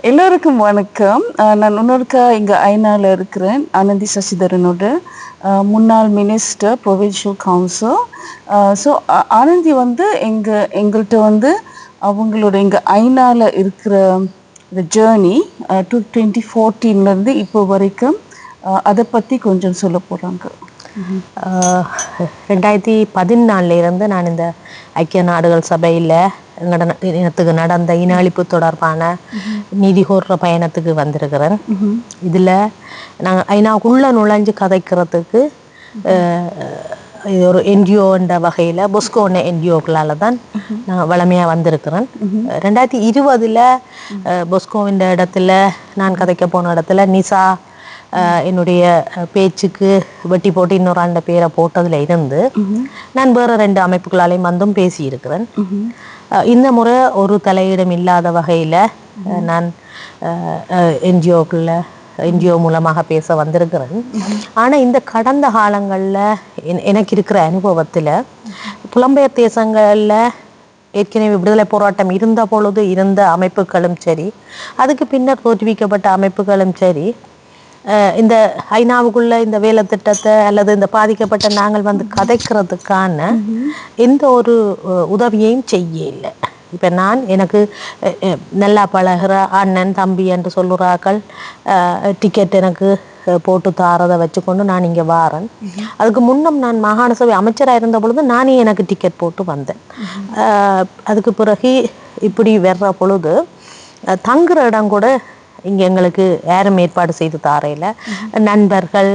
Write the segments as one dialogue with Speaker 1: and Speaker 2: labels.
Speaker 1: எல்லோருக்கும் வணக்கம். நான் இன்னொருக்கா இங்கே ஐநாவில் இருக்கிறேன். ஆனந்தி சசிதரனோட முன்னாள் minister, provincial council. So Ananthi வந்து எங்கள்கிட்ட வந்து அவங்களோட இங்கே ஐநாவில் இருக்கிற இந்த ஜேர்னி 2014 இப்போ வரைக்கும் அதை பற்றி கொஞ்சம் சொல்ல போகிறாங்க.
Speaker 2: 2014 நான் இந்த ஐக்கிய நாடுகள் சபையில் எங்களோட இனத்துக்கு நடந்த இன அழிப்பு தொடர்பான நீதி கோர்ற பயணத்துக்கு வந்திருக்கிறேன். இதில் நாங்கள் ஐநாவுக்குள்ளே நுழைஞ்சு கதைக்கிறதுக்கு இது ஒரு என்ஜிஓன்ற வகையில் பொஸ்கோன என்ஜிஓக்களால் தான் நான் வளமையாக வந்திருக்கிறேன். 2020 பொஸ்கோவின் இடத்துல நான் கதைக்க போன இடத்துல நிசா என்னுடைய பேச்சுக்கு வெட்டி போட்டு இன்னொரு ஆண்ட பேரை போட்டதில் இருந்து நான் வேறு 2 அமைப்புகளாலையும் வந்தும் பேசியிருக்கிறேன். இந்த முறை ஒரு தலையிடம் இல்லாத வகையில் நான் என்ஜிஓ மூலமாக பேச வந்திருக்கிறேன். ஆனால் இந்த கடந்த காலங்களில் எனக்கு இருக்கிற அனுபவத்தில் புலம்பெயர் தேசங்களில் ஏற்கனவே விடுதலை போராட்டம் இருந்த பொழுது இருந்த அமைப்புகளும் சரி, அதுக்கு பின்னர் தோற்றுவிக்கப்பட்ட அமைப்புகளும் சரி, இந்த ஐநாவுக்குள்ள இந்த வேலை திட்டத்தை அல்லது இந்த பாதிக்கப்பட்ட நாங்கள் வந்து கதைக்கிறதுக்கான எந்த ஒரு உதவியையும் செய்ய இல்லை. இப்போ நான் எனக்கு நல்லா பழகிற அண்ணன் தம்பி என்று சொல்லுறாக்கள் டிக்கெட் எனக்கு போட்டு தாரதை வச்சுக்கொண்டு நான் இங்கே வாரேன். அதுக்கு முன்னம் நான் மாகாண சபை அமைச்சராக இருந்த பொழுது நானே எனக்கு டிக்கெட் போட்டு வந்தேன். அதுக்கு பிறகு இப்படி வர்ற பொழுது தங்குற இடம் கூட இங்கே எங்களுக்கு யாரும் ஏற்பாடு செய்து தாரையில் நண்பர்கள்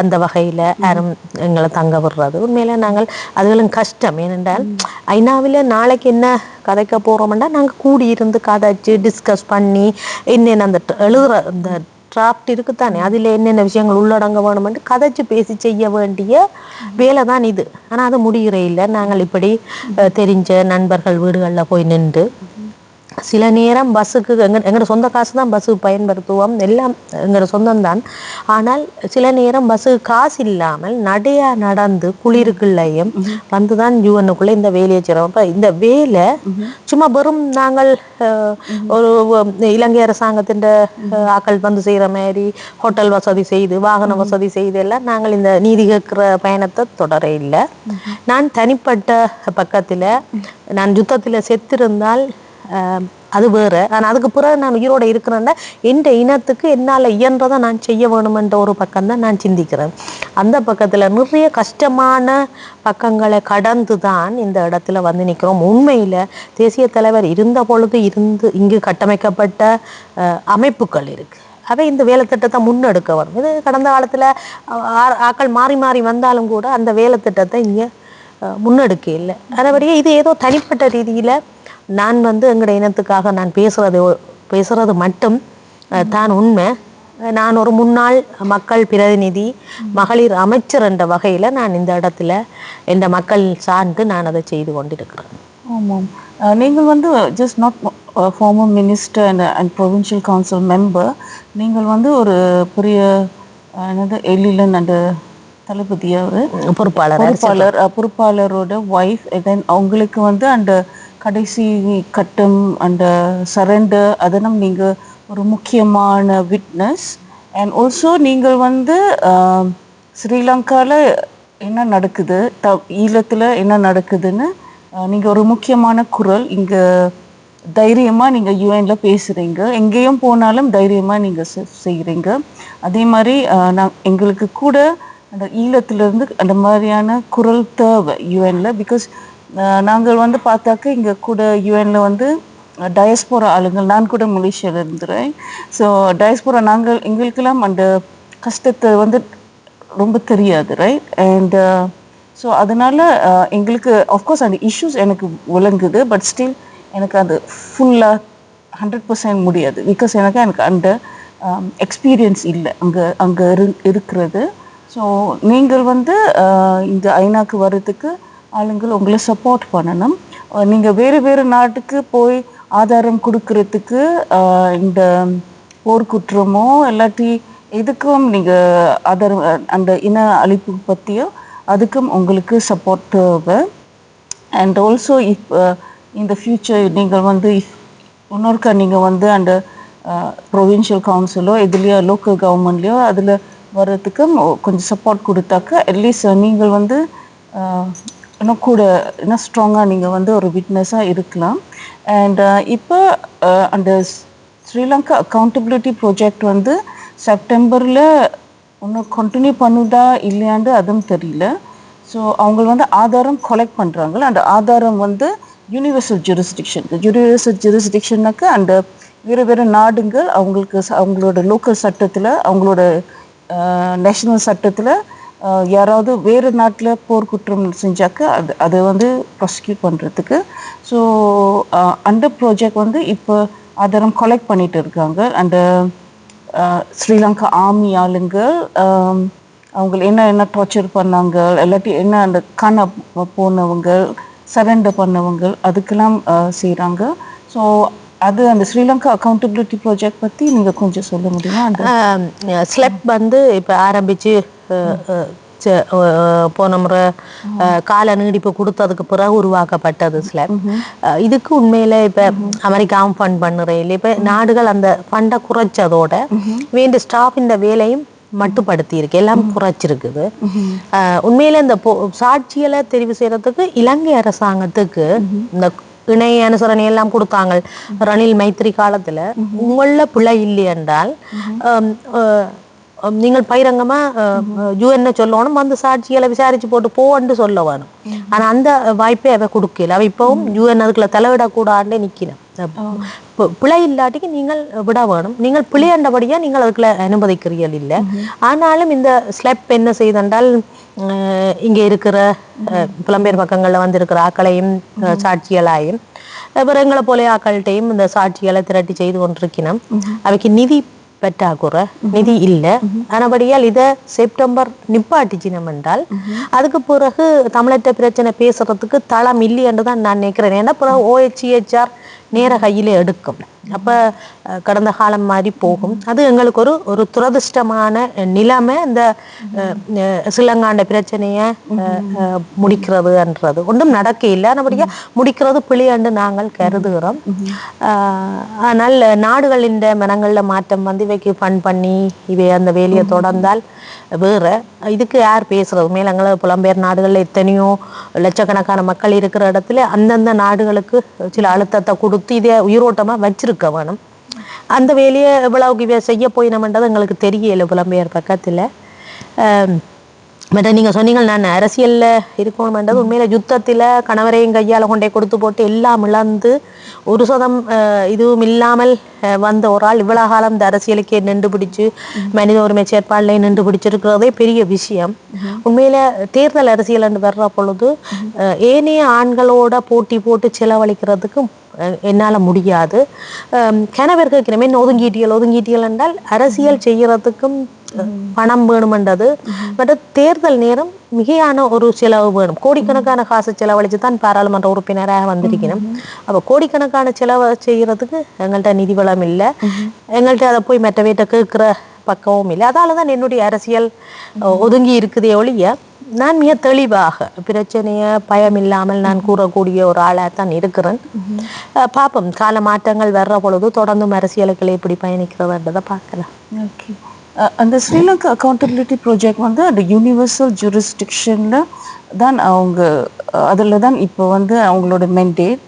Speaker 2: அந்த வகையில் யாரும் எங்களை தங்க விடுறது உண்மையில நாங்கள் அதுகளும் கஷ்டம். ஏனென்றால் ஐநாவில் நாளைக்கு என்ன கதைக்க போகிறோம்னா நாங்கள் கூடியிருந்து கதைச்சு டிஸ்கஸ் பண்ணி என்னென்ன அந்த எழுதுகிற இந்த டிராஃப்ட் இருக்குத்தானே அதில் என்னென்ன விஷயங்கள் உள்ளடங்க வேணுமென்று கதைச்சு பேசி செய்ய வேண்டிய வேலை தான் இது. ஆனால் அது முடிகிற இல்லை. நாங்கள் இப்படி தெரிஞ்ச நண்பர்கள் வீடுகளில் போய் நின்று சில நேரம் பஸ்ஸுக்கு எங்களோட சொந்த காசு தான் பஸ்ஸுக்கு பயன்படுத்துவோம், எல்லாம் எங்களோட சொந்தம்தான். ஆனால் சில நேரம் பஸ்ஸுக்கு காசு இல்லாமல் நடந்து குளிருக்குள்ளையும் வந்து தான் யூஎனுக்குள்ளே இந்த வேலையை செய்கிறோம். அப்போ இந்த வேலை சும்மா வெறும் நாங்கள் ஒரு இலங்கை அரசாங்கத்தின் ஆக்கள் வந்து செய்கிற மாதிரி ஹோட்டல் வசதி செய்து வாகன வசதி செய்து எல்லாம் நாங்கள் இந்த நீதி கேட்கிற பயணத்தை தொடர இல்லை. நான் தனிப்பட்ட பக்கத்தில் நான் யுத்தத்தில் செத்திருந்தால் அது வேறு. ஆனால் அதுக்கு பிறகு நான் உயிரோடு இருக்கிறேன்னா எந்த இனத்துக்கு என்னால் இயன்றதை நான் செய்ய வேணுமென்ற ஒரு பக்கம்தான் நான் சிந்திக்கிறேன். அந்த பக்கத்தில் நிறைய கஷ்டமான பக்கங்களை கடந்து தான் இந்த இடத்துல வந்து நிற்கிறோம். உண்மையில் தேசிய தலைவர் இருந்த பொழுது இங்கு கட்டமைக்கப்பட்ட அமைப்புகள் இருக்குது. அவை இந்த வேலை திட்டத்தை முன்னெடுக்க வரும். இது கடந்த காலத்தில் ஆக்கள் மாறி மாறி வந்தாலும் கூட அந்த வேலை திட்டத்தை இங்கே முன்னெடுக்க இல்லை. அதபடியே இது ஏதோ தனிப்பட்ட ரீதியில் நான் வந்து எங்களோட இனத்துக்காக நான் பேசுறது மட்டும் தான் உண்மை. நான் ஒரு முன்னாள் மக்கள் பிரதிநிதி, மகளிர் அமைச்சர் என்ற வகையில் நான் இந்த இடத்துல இந்த மக்கள் சார்ந்து நான் அதை செய்து கொண்டிருக்கிறேன்.
Speaker 1: ஆமாம், நீங்கள் வந்து just not farmer minister and provincial council member. நீங்கள் வந்து ஒரு பெரிய எழிலன் அந்த தளபதியார் பொறுப்பாளரோட ஒய்ஃப். தென் அவங்களுக்கு வந்து அந்த கடைசி கட்டம் அந்த சரண்டர் அதனும் நீங்கள் ஒரு முக்கியமான விட்னஸ். அண்ட் ஆல்சோ நீங்கள் வந்து ஸ்ரீலங்காவில் என்ன நடக்குது, ஈழத்தில் என்ன நடக்குதுன்னு நீங்கள் ஒரு முக்கியமான குரல். இங்கே தைரியமாக நீங்கள் யூஎனில் பேசுகிறீங்க, எங்கேயும் போனாலும் தைரியமாக நீங்கள் செய்கிறீங்க. அதே மாதிரி எங்களுக்கு கூட அந்த ஈழத்திலேருந்து அந்த மாதிரியான குரல் தேவை யூஎனில். பிகாஸ் நாங்கள் வந்து பார்த்தாக்க இங்கே கூட யூஎனில் வந்து டயஸ்போரா ஆளுங்கள், நான் கூட மலேசியாவில் இருந்துறேன். ஸோ டயஸ்போரா எங்களுக்கெல்லாம் அந்த கஷ்டத்தை வந்து ரொம்ப தெரியாது, ரைட்? அண்ட் ஸோ அதனால் எங்களுக்கு ஆஃப்கோர்ஸ் அந்த இஷ்யூஸ் எனக்கு விளங்குது. பட் ஸ்டில் எனக்கு அது ஃபுல்லாக 100% முடியாது. பிகாஸ் எனக்கு அந்த எக்ஸ்பீரியன்ஸ் இல்லை அங்கே இருக்கிறது. ஸோ நீங்கள் வந்து இந்த ஐநாக்கு வர்றதுக்கு ஆளுங்கள் உங்களை சப்போர்ட் பண்ணணும். நீங்கள் வேறு நாட்டுக்கு போய் ஆதாரம் கொடுக்கறதுக்கு இந்த போர்க்குற்றமோ இல்லாட்டி எதுக்கும் நீங்கள் ஆதாரம் அந்த இன அழிப்பு பற்றியோ அதுக்கும் உங்களுக்கு சப்போர்ட் தேவை. And also if in the future நீங்கள் வந்து இன்னொருக்கா நீங்கள் வந்து அந்த ப்ரொவின்ஷியல் கவுன்சிலோ இதுலேயோ லோக்கல் கவர்மெண்ட்லேயோ அதில் வர்றதுக்கு கொஞ்சம் சப்போர்ட் கொடுத்தாக்க அட்லீஸ்ட் நீங்கள் வந்து இன்னும் கூட இன்னும் ஸ்ட்ராங்காக நீங்கள் வந்து ஒரு விட்னஸாக இருக்கலாம். அண்ட் இப்போ அந்த ஸ்ரீலங்கா அக்கௌண்டபிலிட்டி ப்ராஜெக்ட் வந்து செப்டம்பரில் இன்னும் கண்டினியூ பண்ணுதா இல்லையாண்டு அதுவும் தெரியல. ஸோ அவங்க வந்து ஆதாரம் கலெக்ட் பண்ணுறாங்க. அந்த ஆதாரம் வந்து யூனிவர்சல் ஜூரிஸ்டிக்ஷன்னாக்க அந்த வேறு வேறு நாடுகள் அவங்களுக்கு அவங்களோட லோக்கல் சட்டத்தில் அவங்களோட நேஷனல் சட்டத்தில் யாராவது வேறு நாட்டில் போர்க்குற்றம் செஞ்சாக்க அதை வந்து ப்ராசிக்யூட் பண்ணுறதுக்கு. ஸோ அந்த ப்ராஜெக்ட் வந்து இப்போ ஆதாரம் கலெக்ட் பண்ணிட்டு இருக்காங்க. அந்த ஸ்ரீலங்கா ஆர்மி ஆளுங்கள் அவங்க என்ன டார்ச்சர் பண்ணாங்க, இல்லாட்டி என்ன அந்த காண போனவங்க சரண்டர் பண்ணவங்க அதுக்கெல்லாம் செய்கிறாங்க. ஸோ அது அந்த ஸ்ரீலங்கா அக்கௌண்டபிலிட்டி ப்ராஜெக்ட் பற்றி நீங்கள் கொஞ்சம் சொல்ல முடியுமா?
Speaker 2: அந்த ஸ்லெப் வந்து இப்போ ஆரம்பித்து போன முறை கால நீடிப்பு கொடுத்ததுக்கு பிறகு உருவாக்கப்பட்டது ஸ்லெப். இதுக்கு உண்மையில இப்போ அமெரிக்காவும் ஃபண்ட் பண்ணுறேன் இல்லை, இப்போ நாடுகள் அந்த ஃபண்டை குறைச்சதோட வேண்டிய ஸ்டாஃபின் வேலையும் மட்டுப்படுத்தி இருக்கு, எல்லாம் குறைச்சிருக்குது. உண்மையில இந்த சாட்சிகளை தெரிவு செய்யறதுக்கு இலங்கை அரசாங்கத்துக்கு இந்த இணை அனுசரணை எல்லாம் கொடுத்தாங்க ரணில் மைத்திரி காலத்துல. உங்கள பிழை இல்லை என்றால் நீங்கள் பகிரங்கமா யூஎன்ன சொல்லணும், வந்து சாட்சிகளை விசாரிச்சு போட்டு போன்னு சொல்ல வேணும். ஆனா அந்த வாய்ப்பே அவ கொடுக்கல. அவ இப்பவும் யூஎன் அதுக்குள்ள தலைவிடக்கூடாதுன்னு நிக்கிறேன். பிழை இல்லாட்டிக்கு நீங்கள் விட வேணும். நீங்கள் பிழையண்டபடியா நீங்கள் அதுக்குள்ள அனுமதிக்கிறீர்கள் இல்லை. ஆனாலும் இந்த ஸ்லெப் என்ன செய்தென்றால் இங்கே இருக்கிற புலம்பெயர் பக்கங்கள்ல வந்து இருக்கிற ஆக்களையும் சாட்சிகளாயும் எங்களை போல ஆக்கள்கிட்டையும் இந்த சாட்சிகளை திரட்டி செய்து கொண்டிருக்கணும். அவைக்கு நிதி பற்றாக்குறை, நிதி இல்லை. ஆனபடியால் இதை செப்டம்பர் நிப்பாட்டிச்சினம் என்றால் அதுக்கு பிறகு தமிழற்ற பிரச்சனை பேசுறதுக்கு தளம் இல்லை என்று தான் நான் நினைக்கிறேன். ஏன்னா பிறகு OHCHR நேர கையில எடுக்கும். அப்ப கடந்த காலம் மாதிரி போகும். அது எங்களுக்கு ஒரு துரதிருஷ்டமான நிலைமை. இந்த ஸ்ரீலங்காண்ட பிரச்சனைய முடிக்கிறதுன்றது ஒன்றும் நடக்க இல்லை. ஆனபடியா முடிக்கிறது பிழையாண்டு நாங்கள் கருதுகிறோம். ஆனால் நாடுகளின் மனங்கள்ல மாற்றம் வந்து இவைக்கு ஃபண்ட் பண்ணி இவை அந்த வேலையை தொடர்ந்தால் வேற. இதுக்கு யார் பேசுறது? மேலங்களை புலம்பெயர் நாடுகள்ல எத்தனையோ லட்சக்கணக்கான மக்கள் இருக்கிற இடத்துல அந்தந்த நாடுகளுக்கு சில அழுத்தத்தை கொடுத்து இதை உயிரோட்டமா வச்சிருக்க வேணும். அந்த வேலையை எவ்வளவுக்கு இவை செய்ய போயினோம்ன்றது எங்களுக்கு தெரியல புலம்பெயர் பக்கத்துல. பட் நீங்கள் சொன்னீங்க நான் அரசியல்ல இருக்கணும்ன்றது உண்மையில யுத்தத்தில் கணவரையும் கையால் கொண்டே கொடுத்து போட்டு எல்லாம் இழந்து ஒரு சதம் இதுவும் இல்லாமல் வந்த ஒரு ஆள் இவ்வளவு காலம் இந்த அரசியலுக்கே நின்று பிடிச்சு மனித உரிமை செயற்பாடுல நின்று பிடிச்சிருக்கிறதே பெரிய விஷயம். உண்மையில தேர்தல் அரசியல் என்று வர்ற பொழுது ஏனைய ஆண்களோட போட்டி போட்டு செலவழிக்கிறதுக்கு என்னால முடியாது. கணவர் கேட்கிறமே ஒதுங்கீட்டியல் என்றால் அரசியல் செய்யறதுக்கும் பணம் வேணுமென்றது. பட் தேர்தல் நேரம் மிகையான ஒரு செலவு வேணும். கோடிக்கணக்கான காசு செலவழிச்சு தான் பாராளுமன்ற உறுப்பினராக வந்திருக்கணும். அப்போ கோடிக்கணக்கான செலவு செய்யறதுக்கு எங்கள்கிட்ட நிதி வளம் இல்லை. எங்கள்கிட்ட அதை போய் மற்றவேட்ட கேட்கிற பக்கமும் இல்லை. அதால தான் என்னுடைய அரசியல் ஒதுங்கி இருக்குதே ஒழிய நான் மிக தெளிவாக பிரச்சனைய பயம் இல்லாமல் நான் கூறக்கூடிய ஒரு ஆளாகத்தான் இருக்கிறேன். பார்ப்போம், கால மாற்றங்கள் வர்ற பொழுது தொடர்ந்தும் அரசியலுக்களை எப்படி பயணிக்கிறதுன்றதை பார்க்கலாம்.
Speaker 1: ஓகே. அந்த ஸ்ரீலங்கா அக்கௌண்டபிலிட்டி ப்ராஜெக்ட் வந்து அந்த யூனிவர்சல் ஜூரிஸ்டிக்ஷனில் தான் அவங்க அதில் தான் இப்போ வந்து அவங்களோட மெண்டேட்.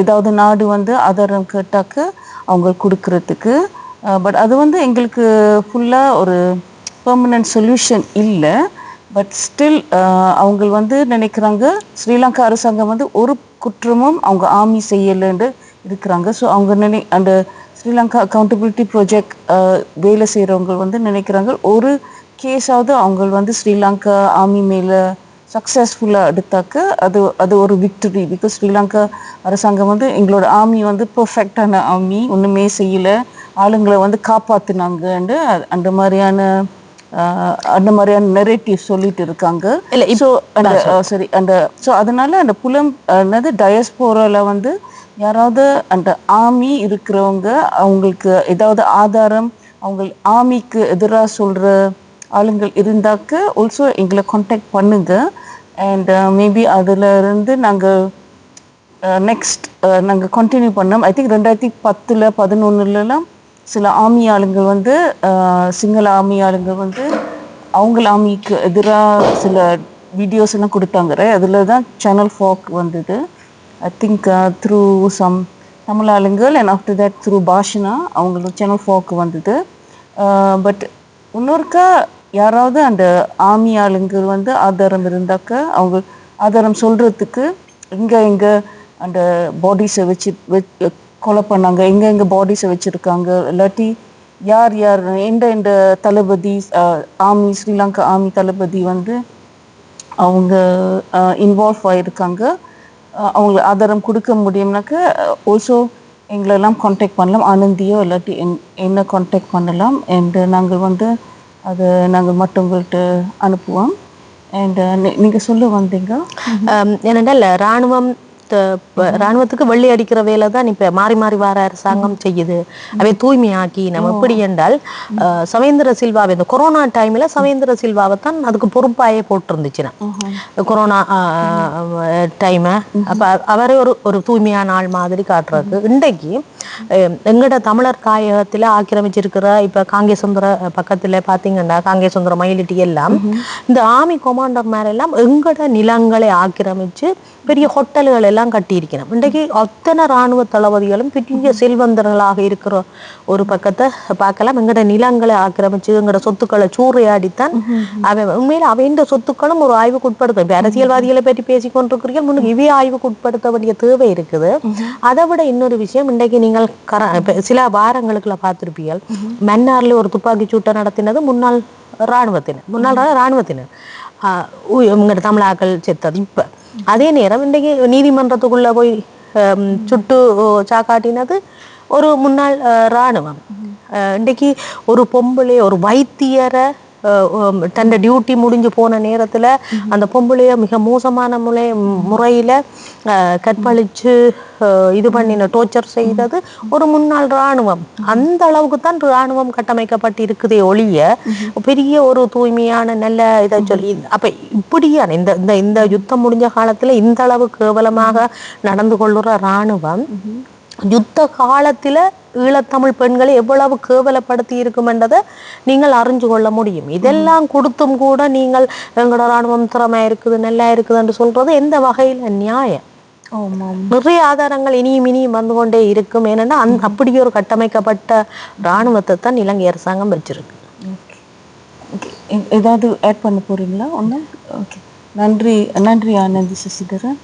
Speaker 1: ஏதாவது நாடு வந்து ஆதாரம் கேட்டாக்க அவங்க கொடுக்கறதுக்கு. பட் அது வந்து எங்களுக்கு ஃபுல்லாக ஒரு பெர்மனன்ட் சொல்யூஷன் இல்லை. பட் ஸ்டில் அவங்க வந்து நினைக்கிறாங்க ஸ்ரீலங்கா அரசாங்கம் வந்து ஒரு குற்றமும் அவங்க ஆர்மி செய்யலைன்னு இருக்கிறாங்க. ஸோ அவங்க அந்த ஸ்ரீலங்கா அக்கௌண்டபிலிட்டி ப்ராஜெக்ட் வேலை செய்கிறவங்க வந்து நினைக்கிறாங்க ஒரு கேஸாவது அவங்க வந்து ஸ்ரீலங்கா ஆர்மி மேலே சக்ஸஸ்ஃபுல்லாக எடுத்தாக்க அது ஒரு விக்டரி. பிகாஸ் ஸ்ரீலங்கா அரசாங்கம் வந்து எங்களோட ஆர்மி வந்து பர்ஃபெக்டான ஆர்மி, ஒன்றுமே செய்யலை, ஆளுங்களை வந்து காப்பாற்றினாங்கன்னு அந்த மாதிரியான நெரேட்டிவ் சொல்லிட்டு இருக்காங்க. ஸோ ஸோ அதனால அந்த டயஸ்போரால வந்து யாராவது அந்த ஆர்மி இருக்கிறவங்க அவங்களுக்கு ஏதாவது ஆதாரம் அவங்க ஆர்மிக்கு எதிராக சொல்கிற ஆளுங்கள் இருந்தாக்க ஆல்சோ எங்களை கான்டாக்ட் பண்ணுங்க. அண்ட் மேபி அதில் இருந்து நாங்கள் நெக்ஸ்ட் நாங்கள் கண்டினியூ பண்ணோம். ஐ திங்க் 2010 11 சில ஆர்மி ஆளுங்கள் வந்து சிங்கள ஆர்மி ஆளுங்கள் வந்து அவங்கள ஆர்மிக்கு எதிராக சில வீடியோஸ் எல்லாம் கொடுத்தாங்க. அதில் தான் சேனல் 4 வந்தது. I think through some Tamil ஆளுங்கள் அண்ட் ஆஃப்டர் தட் த்ரூ பாஷனா அவங்களுக்கு சேனல் 4 வந்தது. பட் இன்னொருக்கா யாராவது அந்த ஆர்மி ஆளுங்கள் வந்து ஆதாரம் இருந்தாக்க அவங்க ஆதாரம் சொல்கிறதுக்கு எங்கே அந்த பாடிஸை கொலை பண்ணாங்க, எங்கே பாடிஸை வச்சுருக்காங்க, இல்லாட்டி யார் எந்த தளபதி ஆர்மி ஸ்ரீலங்கா ஆர்மி தளபதி வந்து அவங்க இன்வால்வ் ஆகிருக்காங்க, அவங்களுக்கு ஆதாரம் கொடுக்க முடியும்னாக்க ஆல்சோ எங்களெல்லாம் காண்டாக்ட் பண்ணலாம். ஆனந்தியோ இல்லாட்டி என்ன காண்டாக்ட் பண்ணலாம். அண்ட் நாங்கள் வந்து அதை நாங்கள் மற்றவங்கள்ட்ட அனுப்புவோம். அண்ட் நீங்கள் சொல்ல வந்தீங்க
Speaker 2: ஏனென்றால் ராணுவத்துக்கு வெள்ளி அடிக்கிற வேலை தான் இப்ப மாறி மாறி வார அரசாங்கம் செய்யுது. அவை தூய்மையாக்கி நம்ம எப்படி என்றால் சவேந்திர சில்வாவை இந்த கொரோனா டைம்ல சவேந்திர சில்வாவை தான் அதுக்கு பொறுப்பாயே போட்டிருந்துச்சுன்னா கொரோனா டைம். அப்ப அவரே ஒரு தூய்மையான ஆள் மாதிரி காட்டுறது. இன்றைக்கு எங்கட தமிழர் தாயகத்துல ஆக்கிரமிச்சிருக்கிற இப்ப காங்கேசுந்தர பக்கத்துல பாத்தீங்கன்னா காங்கேசுந்தர மயிலிட்டி எல்லாம் இந்த ஆர்மி கமாண்டர் மேலெல்லாம் எங்கட நிலங்களை ஆக்கிரமிச்சு பெரிய ஹோட்டல்கள் எல்லாம் கட்டி இருக்கணும். இன்றைக்கு அத்தனை இராணுவ தளபதிகளும் பெரிய செல்வந்தர்களாக இருக்கிற ஒரு பக்கத்தை பார்க்கலாம். எங்கட நிலங்களை ஆக்கிரமிச்சு எங்கட சொத்துக்களை சூறையாடித்தான் உண்மையில அவைந்த சொத்துக்களும் ஒரு ஆய்வுக்கு உட்படுத்தும். இப்ப அரசியல்வாதிகளை பற்றி பேசிக்கொண்டிருக்கிறீர்கள், முன்னுக்கு இவை ஆய்வுக்கு உட்படுத்த வேண்டிய தேவை இருக்குது. அதை விட இன்னொரு விஷயம், இன்றைக்கு நீங்கள் சில வாரங்களுக்குள்ள பார்த்திருப்பீர்கள், மன்னார்ல ஒரு துப்பாக்கி சூட்டை நடத்தினது முன்னாள் இராணுவத்தினர் உங்களோட தமிழாக்கள் செத்தது. இப்ப அதே நேரம் இன்றைக்கு நீதிமன்றத்துக்குள்ள போய் சுட்டு சாக்காட்டினது ஒரு முன்னாள் இராணுவம். இன்றைக்கு ஒரு பொம்பளை ஒரு வைத்தியரை தன் டியூட்டி முடிஞ்சு போன நேரத்துல அந்த பொம்பளைய மிக மோசமான முறையில கற்பழிச்சு இது பண்ணின டோர்ச்சர் செய்தது ஒரு முன்னாள் இராணுவம். அந்த அளவுக்கு தான் இராணுவம் கட்டமைக்கப்பட்டு இருக்குதே ஒழிய பெரிய ஒரு தூய்மையான நல்ல இதை சொல்லி அப்ப இப்படியான இந்த யுத்தம் முடிஞ்ச காலத்துல இந்த அளவு கேவலமாக நடந்து கொள்ளுற இராணுவம் யுத்த காலத்துல ஈழத்தமிழ் பெண்களை எவ்வளவு கேவலப்படுத்தி இருக்கும் என்றதை நீங்கள் அறிஞ்சு கொள்ள முடியும். இதெல்லாம் கொடுத்தும் கூட நீங்கள் எங்களோட இராணுவம் திறமையா இருக்குது நல்லா இருக்குதுன்னு சொல்றது எந்த வகையில நியாயம்? நிறைய ஆதாரங்கள் இனியும் வந்து கொண்டே இருக்கும். ஏன்னா அப்படி ஒரு கட்டமைக்கப்பட்ட இராணுவத்தை தான் இலங்கை அரசாங்கம் வச்சிருக்கு.
Speaker 1: ஏதாவது ஆட் பண்ண போறீங்களா? ஒண்ணு. ஓகே, நன்றி ஆனந்தி சசிதரன்.